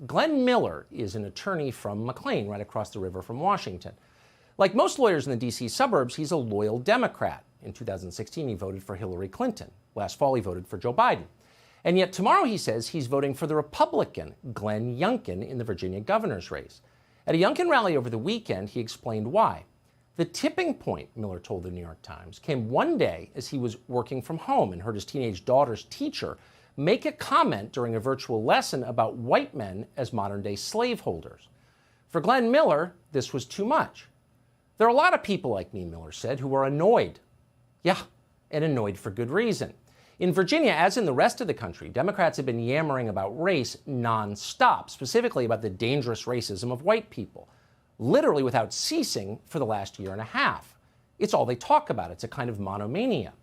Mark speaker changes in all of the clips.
Speaker 1: Glenn Miller is an attorney from McLean, right across the river from Washington. Like most lawyers in the D.C. suburbs, he's a loyal Democrat. In 2016, he voted for Hillary Clinton. Last fall, he voted for Joe Biden. And yet tomorrow he says he's voting for the Republican, Glenn Youngkin, in the Virginia governor's race. At a Youngkin rally over the weekend, he explained why. The tipping point, Miller told the New York Times, came one day as he was working from home and heard his teenage daughter's teacher make a comment during a virtual lesson about white men as modern-day slaveholders. For Glenn Miller, this was too much. There are a lot of people like me, Miller said, who are annoyed. Yeah, and annoyed for good reason. In Virginia, as in the rest of the country, Democrats have been yammering about race nonstop, specifically about the dangerous racism of white people, literally without ceasing for the last year and a half. It's all they talk about. It's a kind of monomania.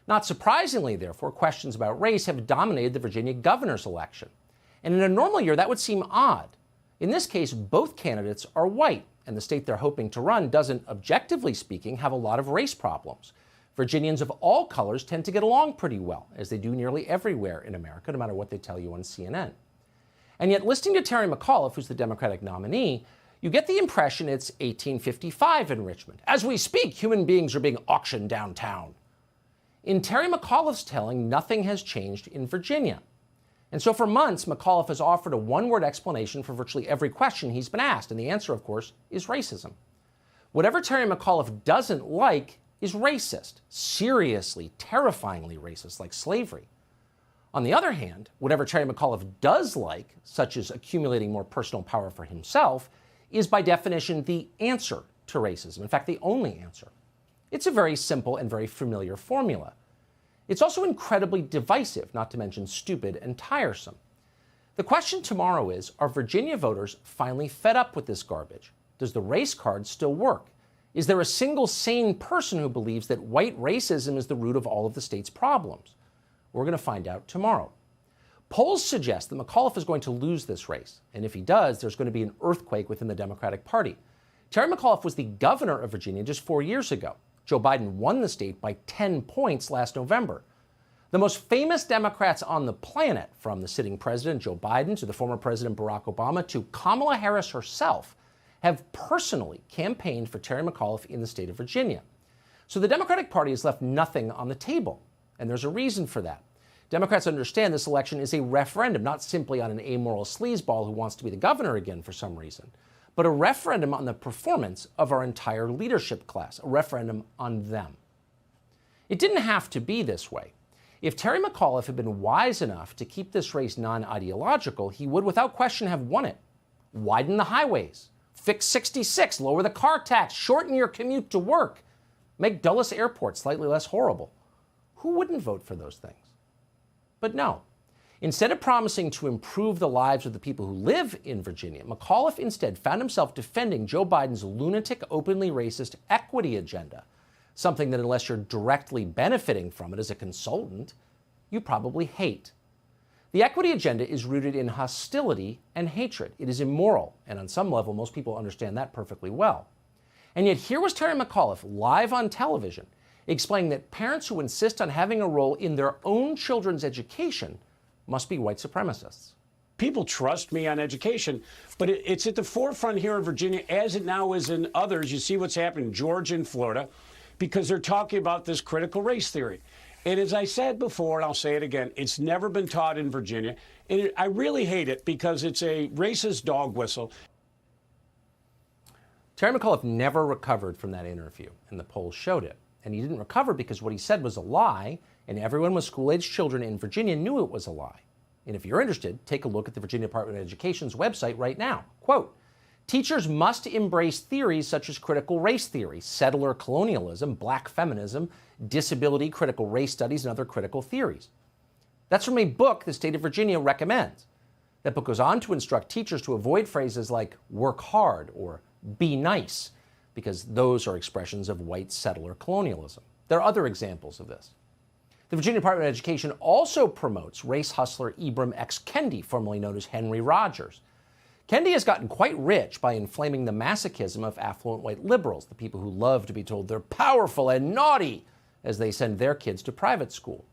Speaker 1: Not surprisingly, therefore, questions about race have dominated the Virginia governor's election. And in a normal year, that would seem odd. In this case, both candidates are white, and the state they're hoping to run doesn't, objectively speaking, have a lot of race problems. Virginians of all colors tend to get along pretty well, as they do nearly everywhere in America, no matter what they tell you on CNN. And yet, listening to Terry McAuliffe, who's the Democratic nominee, you get the impression it's 1855 in Richmond. As we speak, human beings are being auctioned downtown. In Terry McAuliffe's telling, nothing has changed in Virginia. And so for months, McAuliffe has offered a one-word explanation for virtually every question he's been asked, and the answer, of course, is racism. Whatever Terry McAuliffe doesn't like is racist, seriously, terrifyingly racist, like slavery. On the other hand, whatever Terry McAuliffe does like, such as accumulating more personal power for himself, is by definition the answer to racism, in fact, the only answer. It's a very simple and very familiar formula. It's also incredibly divisive, not to mention stupid and tiresome. The question tomorrow is, are Virginia voters finally fed up with this garbage? Does the race card still work? Is there a single sane person who believes that white racism is the root of all of the state's problems? We're going to find out tomorrow. Polls suggest that McAuliffe is going to lose this race, and if he does, there's going to be an earthquake within the Democratic Party. Terry McAuliffe was the governor of Virginia just 4 years ago. Joe Biden won the state by 10 points last November. The most famous Democrats on the planet, from the sitting president, Joe Biden, to the former President Barack Obama, to Kamala Harris herself, have personally campaigned for Terry McAuliffe in the state of Virginia. So the Democratic Party has left nothing on the table, and there's a reason for that. Democrats understand this election is a referendum, not simply on an amoral sleazeball who wants to be the governor again for some reason, but a referendum on the performance of our entire leadership class, a referendum on them. It didn't have to be this way. If Terry McAuliffe had been wise enough to keep this race non-ideological, he would without question have won it. Widen the highways, fix 66, lower the car tax, shorten your commute to work, make Dulles Airport slightly less horrible. Who wouldn't vote for those things? But no. Instead of promising to improve the lives of the people who live in Virginia, McAuliffe instead found himself defending Joe Biden's lunatic, openly racist equity agenda, something that unless you're directly benefiting from it as a consultant, you probably hate. The equity agenda is rooted in hostility and hatred. It is immoral, and on some level, most people understand that perfectly well. And yet here was Terry McAuliffe live on television explaining that parents who insist on having a role in their own children's education must be white supremacists.
Speaker 2: People trust me on education, but it's at the forefront here in Virginia, as it now is in others. You see what's happening in Georgia and Florida, because they're talking about this critical race theory. And as I said before, and I'll say it again, it's never been taught in Virginia. And I really hate it because it's a racist dog whistle.
Speaker 1: Terry McAuliffe never recovered from that interview, and the polls showed it. And he didn't recover because what he said was a lie, and everyone with school-aged children in Virginia knew it was a lie. And if you're interested, take a look at the Virginia Department of Education's website right now. Quote, teachers must embrace theories such as critical race theory, settler colonialism, black feminism, disability, critical race studies, and other critical theories. That's from a book the state of Virginia recommends. That book goes on to instruct teachers to avoid phrases like work hard or be nice, because those are expressions of white settler colonialism. There are other examples of this. The Virginia Department of Education also promotes race hustler Ibram X. Kendi, formerly known as Henry Rogers. Kendi has gotten quite rich by inflaming the masochism of affluent white liberals, the people who love to be told they're powerful and naughty as they send their kids to private school.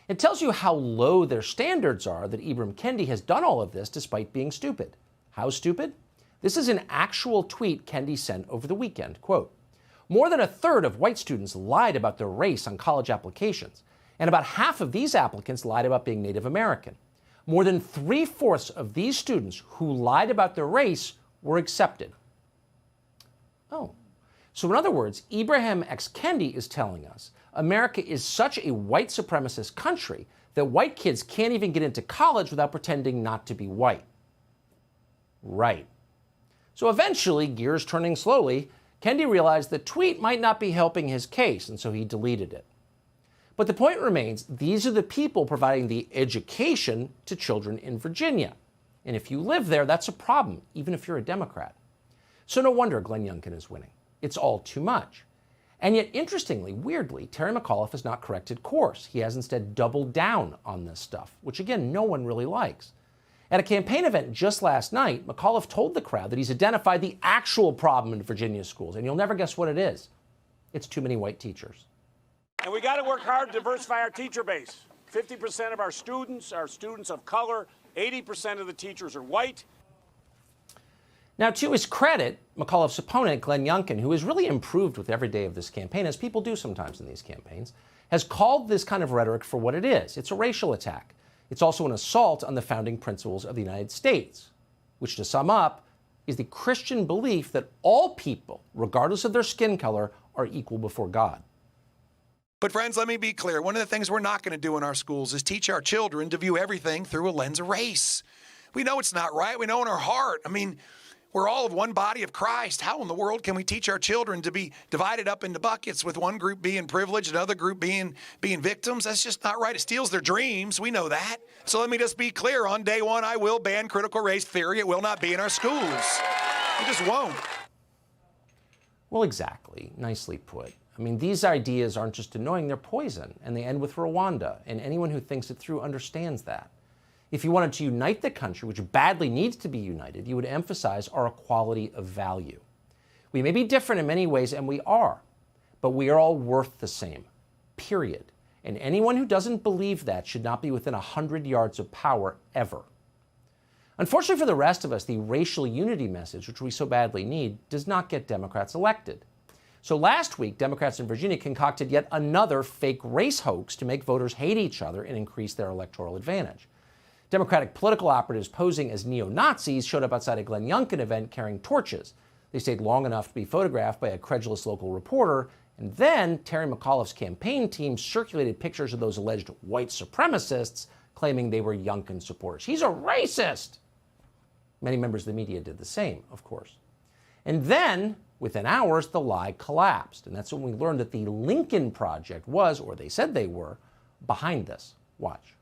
Speaker 1: It tells you how low their standards are that Ibram Kendi has done all of this despite being stupid. How stupid? This is an actual tweet Kendi sent over the weekend. Quote, "More than a third of white students lied about their race on college applications, and about half of these applicants lied about being Native American. More than 3/4 of these students who lied about their race were accepted." Oh. So in other words, Ibrahim X. Kendi is telling us America is such a white supremacist country that white kids can't even get into college without pretending not to be white. Right. So eventually, gears turning slowly, Kendi realized the tweet might not be helping his case, and so he deleted it. But the point remains, these are the people providing the education to children in Virginia. And if you live there, that's a problem, even if you're a Democrat. So no wonder Glenn Youngkin is winning. It's all too much. And yet, interestingly, weirdly, Terry McAuliffe has not corrected course. He has instead doubled down on this stuff, which again, no one really likes. At a campaign event just last night, McAuliffe told the crowd that he's identified the actual problem in Virginia schools, and you'll never guess what it is. It's too many white teachers.
Speaker 2: And we got to work hard to diversify our teacher base. 50% of our students are students of color. 80% of the teachers are white.
Speaker 1: Now, to his credit, McAuliffe's opponent, Glenn Youngkin, who has really improved with every day of this campaign, as people do sometimes in these campaigns, has called this kind of rhetoric for what it is. It's a racial attack. It's also an assault on the founding principles of the United States, which, to sum up, is the Christian belief that all people, regardless of their skin color, are equal before God.
Speaker 3: But friends, let me be clear. One of the things we're not going to do in our schools is teach our children to view everything through a lens of race. We know it's not right. We know in our heart. I mean, we're all of one body of Christ. How in the world can we teach our children to be divided up into buckets with one group being privileged, another group being victims? That's just not right. It steals their dreams. We know that. So let me just be clear. On day one, I will ban critical race theory. It will not be in our schools. It just won't.
Speaker 1: Well, exactly. Nicely put. I mean, these ideas aren't just annoying, they're poison, and they end with Rwanda, and anyone who thinks it through understands that. If you wanted to unite the country, which badly needs to be united, you would emphasize our equality of value. We may be different in many ways, and we are, but we are all worth the same, period. And anyone who doesn't believe that should not be within 100 yards of power ever. Unfortunately for the rest of us, the racial unity message, which we so badly need, does not get Democrats elected. So last week, Democrats in Virginia concocted yet another fake race hoax to make voters hate each other and increase their electoral advantage. Democratic political operatives posing as neo-Nazis showed up outside a Glenn Youngkin event carrying torches. They stayed long enough to be photographed by a credulous local reporter, and then Terry McAuliffe's campaign team circulated pictures of those alleged white supremacists claiming they were Youngkin supporters. He's a racist! Many members of the media did the same, of course. And then, within hours, the lie collapsed. And that's when we learned that the Lincoln Project was, or they said they were, behind this. Watch.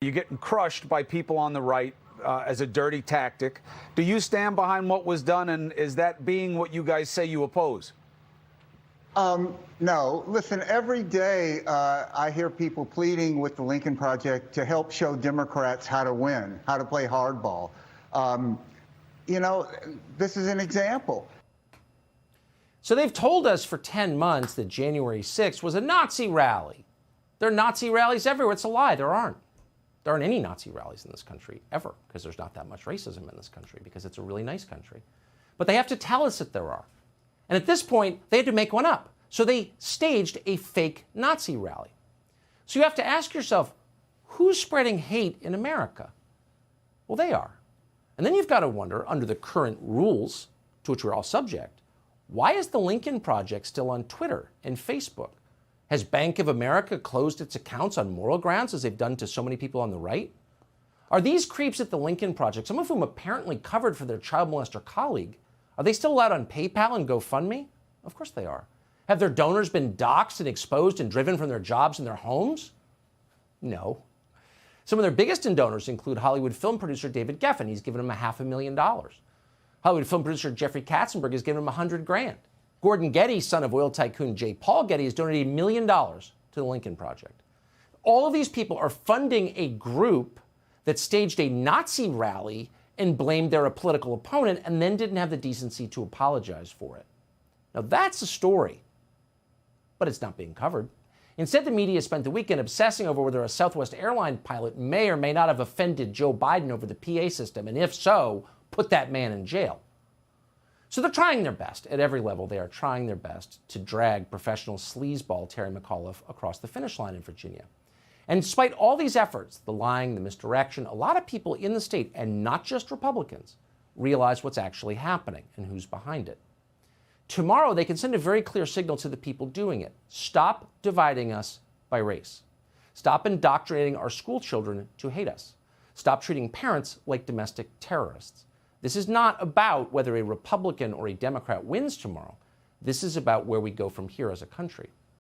Speaker 4: You're getting crushed by people on the right as a dirty tactic. Do you stand behind what was done, and is that being what you guys say you oppose?
Speaker 5: No. Listen, every day I hear people pleading with the Lincoln Project to help show Democrats how to win, how to play hardball. You know, this is an example.
Speaker 1: So they've told us for 10 months that January 6th was a Nazi rally. There are Nazi rallies everywhere. It's a lie. There aren't. There aren't any Nazi rallies in this country, ever, because there's not that much racism in this country, because it's a really nice country. But they have to tell us that there are. And at this point, they had to make one up. So they staged a fake Nazi rally. So you have to ask yourself, who's spreading hate in America? Well, they are. And then you've got to wonder, under the current rules to which we're all subject, why is the Lincoln Project still on Twitter and Facebook? Has Bank of America closed its accounts on moral grounds, as they've done to so many people on the right? Are these creeps at the Lincoln Project, some of whom apparently covered for their child molester colleague, are they still allowed on PayPal and GoFundMe? Of course they are. Have their donors been doxxed and exposed and driven from their jobs and their homes? No. Some of their biggest donors include Hollywood film producer David Geffen. He's given them $500,000. Hollywood film producer Jeffrey Katzenberg has given him $100,000. Gordon Getty, son of oil tycoon J. Paul Getty, has donated $1 million to the Lincoln Project. All of these people are funding a group that staged a Nazi rally and blamed their political opponent and then didn't have the decency to apologize for it. Now that's a story, but it's not being covered. Instead, the media spent the weekend obsessing over whether a Southwest airline pilot may or may not have offended Joe Biden over the PA system, and if so, put that man in jail. So they're trying their best. At every level, they are trying their best to drag professional sleazeball Terry McAuliffe across the finish line in Virginia. And despite all these efforts, the lying, the misdirection, a lot of people in the state, and not just Republicans, realize what's actually happening and who's behind it. Tomorrow, they can send a very clear signal to the people doing it. Stop dividing us by race. Stop indoctrinating our school children to hate us. Stop treating parents like domestic terrorists. This is not about whether a Republican or a Democrat wins tomorrow. This is about where we go from here as a country.